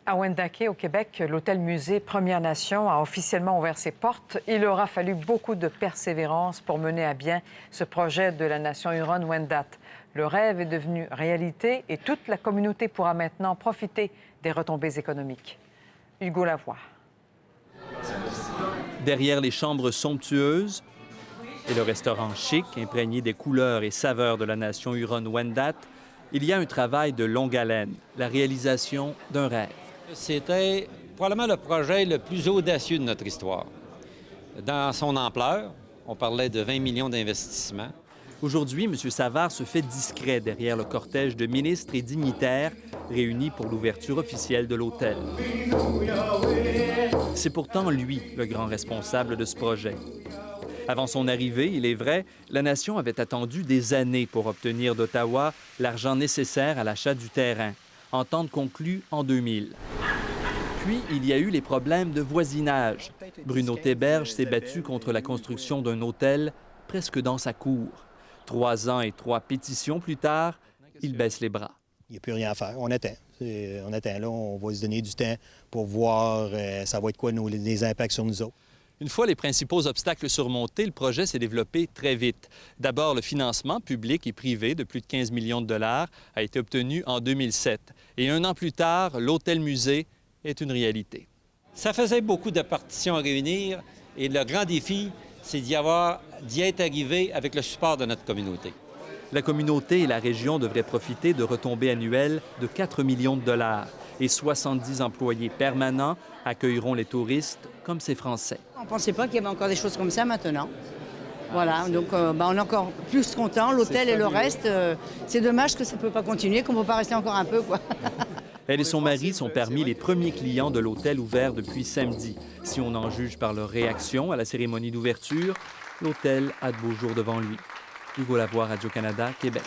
À Wendake, au Québec, l'hôtel-musée Première Nation a officiellement ouvert ses portes. Il aura fallu beaucoup de persévérance pour mener à bien ce projet de la Nation Huron-Wendat. Le rêve est devenu réalité et toute la communauté pourra maintenant profiter des retombées économiques. Hugo Lavoie. Derrière les chambres somptueuses et le restaurant chic, imprégné des couleurs et saveurs de la Nation Huron-Wendat, il y a un travail de longue haleine, la réalisation d'un rêve. C'était probablement le projet le plus audacieux de notre histoire. Dans son ampleur, on parlait de 20 millions d'investissements. Aujourd'hui, M. Savard se fait discret derrière le cortège de ministres et dignitaires réunis pour l'ouverture officielle de l'hôtel. C'est pourtant lui le grand responsable de ce projet. Avant son arrivée, il est vrai, la Nation avait attendu des années pour obtenir d'Ottawa l'argent nécessaire à l'achat du terrain, entente conclue en 2000. Puis, il y a eu les problèmes de voisinage. Bruno Théberge s'est battu contre la construction d'un hôtel presque dans sa cour. 3 ans et 3 pétitions plus tard, il baisse les bras. Il n'y a plus rien à faire. On attend. On attend là, on va se donner du temps pour voir ça va être quoi les impacts sur nous autres. Une fois les principaux obstacles surmontés, le projet s'est développé très vite. D'abord, le financement public et privé de plus de 15 millions de dollars a été obtenu en 2007. Et 1 an plus tard, l'hôtel-musée est une réalité. Ça faisait beaucoup de partitions à réunir et le grand défi, c'est d'y être arrivé avec le support de notre communauté. La communauté et la région devraient profiter de retombées annuelles de 4 millions de dollars et 70 employés permanents accueilleront les touristes comme ces Français. On ne pensait pas qu'il y avait encore des choses comme ça maintenant. Voilà, donc on est encore plus content. L'hôtel et le reste, c'est dommage que ça ne peut pas continuer, qu'on ne peut pas rester encore un peu, quoi. Elle et son mari sont parmi les premiers clients de l'hôtel ouvert depuis samedi. Si on en juge par leur réaction à la cérémonie d'ouverture, l'hôtel a de beaux jours devant lui. Hugo Lavoie, Radio-Canada, Québec.